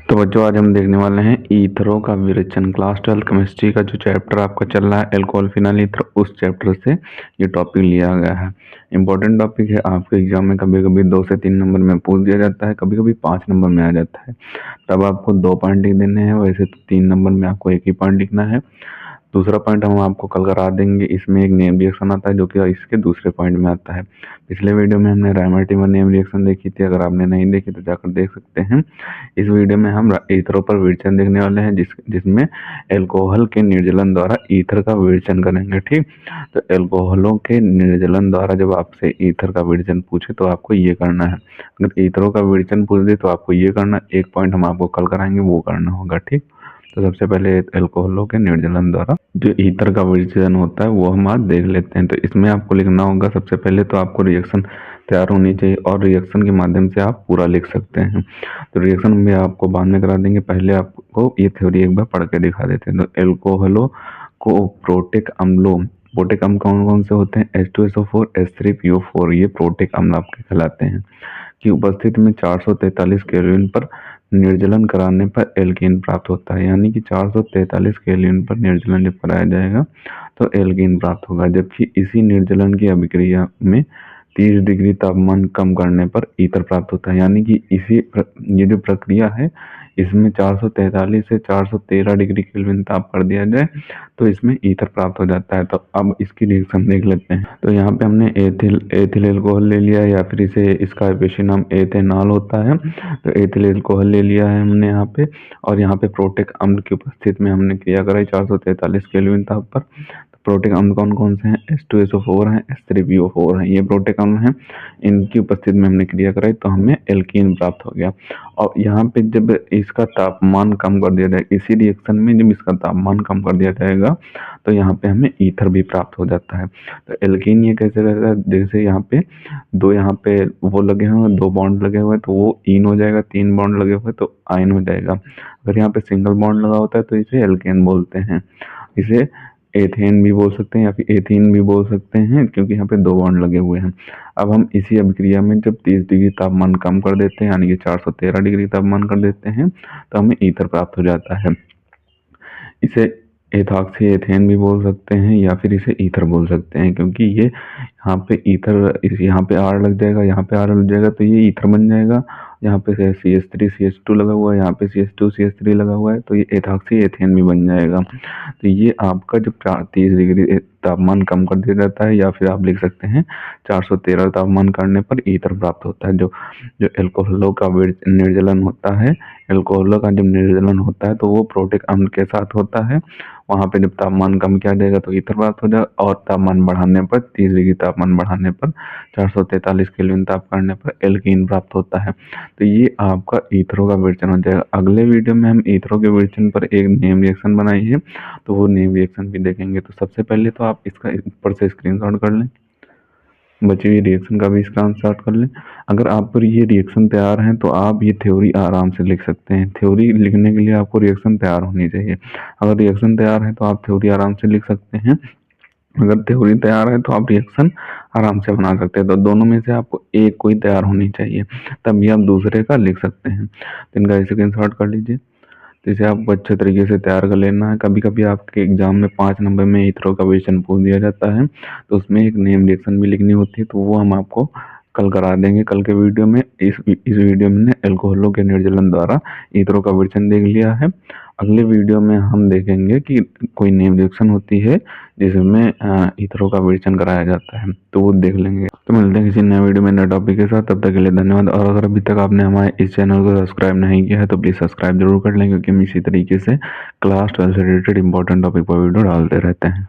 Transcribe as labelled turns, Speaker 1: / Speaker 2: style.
Speaker 1: तो बच्चों आज हम देखने वाले हैं ईथरों का विरेचन। क्लास 12 केमिस्ट्री का जो चैप्टर आपका चल रहा है एल्कोहल फिनाइल ईथर, उस चैप्टर से ये टॉपिक लिया गया है। इंपॉर्टेंट टॉपिक है, आपके एग्जाम में कभी कभी 2 से 3 नंबर में पूछ दिया जाता है, कभी कभी 5 नंबर में आ जाता है। तब आपको 2 पॉइंट लिख देने हैं, वैसे तो 3 नंबर में आपको 1 ही पॉइंट लिखना है। दूसरा पॉइंट हम आपको कल करा देंगे, इसमें एक नेम रिएक्शन आता है जो कि इसके दूसरे पॉइंट में आता है। पिछले वीडियो में हमने रायमार्टिमर नेम रिएक्शन देखी थी, अगर आपने नहीं देखी तो जाकर देख सकते हैं। इस वीडियो में हम ईथरों पर विरेचन देखने वाले हैं, जिसमें एल्कोहल के निर्जलन द्वारा ईथर का विरेचन करेंगे। ठीक, तो एल्कोहलों के निर्जलन द्वारा जब आपसे ईथर का विरेचन पूछे तो आपको ये करना है। अगर ईथरों का विरेचन पूछ दे तो आपको ये करना, एक पॉइंट हम आपको कल कराएंगे वो करना होगा। ठीक, तो सबसे पहले एल्कोहलों के निर्जलन द्वारा जो ईथर का विरेचन होता है वो हम आज देख लेते हैं। तो इसमें आपको लिखना होगा, सबसे पहले तो आपको रिएक्शन तैयार होनी चाहिए और रिएक्शन के माध्यम से आप पूरा लिख सकते हैं। तो रिएक्शन में आपको बाद में करा देंगे, पहले आपको ये थ्योरी एक बार पढ़ के दिखा देते हैं। तो एल्कोहलों को प्रोटिक अम्लों, प्रोटिक अम्ल कौन कौन से होते हैं? H2SO4, H3PO4, ये प्रोटिक अम्ल आपके कहलाते हैं की उपस्थिति में 443 केल्विन पर निर्जलन कराने पर एल्कीन प्राप्त होता है। यानी कि 443 केल्विन पर निर्जलन जब कराया जाएगा तो एल्कीन प्राप्त होगा, जबकि इसी निर्जलन की अभिक्रिया में 30 डिग्री तापमान कम करने पर ईथर प्राप्त होता है। यानी कि ये जो प्रक्रिया है इसमें 443 से 413 डिग्री केल्विन ताप कर दिया जाए तो इसमें ईथर प्राप्त हो जाता है। तो अब इसकी रिएक्शन देख लेते हैं। तो यहाँ पे हमने एथिल एल्कोहल ले लिया, या फिर इसे इसका एब्रेविएशन नाम एथेनॉल होता है। तो एथिल एल्कोहल ले लिया है हमने यहाँ पे, और यहाँ पे प्रोटिक अम्ल की उपस्थिति में हमने क्रिया कराई 443 केल्विन ताप पर। प्रोटिक अम्ल कौन कौन से हैं? H2SO4 है, H3PO4 है, ये प्रोटिक अम्ल हैं। इनकी उपस्थिति में हमने क्रिया कराई तो हमें एल्कीन प्राप्त हो गया। और यहाँ पे जब इसका तापमान कम कर दिया जाएगा, इसी रिएक्शन में जब इसका तापमान कम कर दिया जाएगा तो यहाँ पे हमें ईथर भी प्राप्त हो जाता है। तो एल्कीन ये कैसे रहता है? जैसे यहाँ पे यहाँ पे वो लगे हुए, 2 बॉन्ड लगे हुए तो वो ईन हो जाएगा, 3 बॉन्ड लगे हुए तो आयन हो जाएगा। अगर यहाँ पे सिंगल बॉन्ड लगा होता है तो इसे एल्केन बोलते हैं। इसे एथेन भी बोल सकते हैं या फिर एथीन भी बोल सकते हैं, क्योंकि यहाँ पे 2 बॉन्ड लगे हुए हैं। अब हम इसी अभिक्रिया में जब 30 डिग्री तापमान कम कर देते हैं, यानी कि 413 डिग्री तापमान कर देते हैं, तो हमें ईथर प्राप्त हो जाता है। इसे एथॉक्सी एथेन भी बोल सकते हैं या फिर इसे ईथर बोल सकते हैं, क्योंकि ये यहाँ पे ईथर, यहाँ पे आर लग जाएगा, यहाँ पे आर लग जाएगा तो ये ईथर बन जाएगा। यहाँ पे CH3 CH2 लगा हुआ है, यहाँ पे CH2 CH3 लगा हुआ है तो ये एथॉक्सी एथेन भी बन जाएगा। तो ये आपका जब 30 डिग्री तापमान कम कर दिया जाता है, या फिर आप लिख सकते हैं 413 तापमान करने पर ईथर प्राप्त होता है। जो एल्कोहलों का निर्जलन होता है, एल्कोहलों का जब निर्जलन होता है तो वो प्रोटिक अम्ल के साथ होता है। वहाँ पे जब तापमान कम किया जाएगा तो ईथर प्राप्त हो जाएगा, और तापमान बढ़ाने पर 30 डिग्री तापमान बढ़ाने पर 443 केल्विन ताप करने पर एल्कीन प्राप्त होता है। तो ये आपका ईथरों का विरेचन हो जाएगा। अगले वीडियो में हम ईथरों के विरेचन पर एक नेम रिएक्शन बनाई है, तो वो नेम रिएक्शन भी देखेंगे। तो सबसे पहले तो आप इसका ऊपर से स्क्रीनशॉट कर लें, बची हुई रिएक्शन का भी स्क्रीनशॉट कर लें। अगर आप पर ये रिएक्शन तैयार है तो आप ये थ्योरी आराम से लिख सकते हैं। थ्योरी लिखने के लिए आपको रिएक्शन तैयार होनी चाहिए। अगर रिएक्शन तैयार है तो आप थ्योरी आराम से लिख सकते हैं, अगर थ्योरी तैयार है तो आप रिएक्शन आराम से बना सकते हैं। तो दोनों में से आपको एक कोई तैयार होनी चाहिए, तभी आप दूसरे का लिख सकते हैं। तो इनका स्क्रीनशॉट कर लीजिए। तो इसे आपको अच्छे तरीके से तैयार कर लेना है। कभी कभी आपके एग्जाम में 5 नंबर में ईथरों का विरेचन पूछ दिया जाता है, तो उसमें एक नेम रिएक्शन भी लिखनी होती है, तो वो हम आपको कल करा देंगे। कल के वीडियो में इस वीडियो में एल्कोहलों के निर्जलन द्वारा ईथरों का विरेचन देख लिया है। अगले वीडियो में हम देखेंगे कि कोई नेम रिएक्शन होती है जिसमें ईथरों का विरेचन कराया जाता है, तो वो देख लेंगे। तो मिलते हैं किसी नए वीडियो में नए टॉपिक के साथ, तब तक के लिए धन्यवाद। और अगर अभी तक आपने हमारे इस चैनल को सब्सक्राइब नहीं किया है तो प्लीज़ सब्सक्राइब जरूर कर लें, क्योंकि हम इसी तरीके से क्लास 12 से रिलेटेड इंपॉर्टेंट टॉपिक पर वीडियो डालते रहते हैं।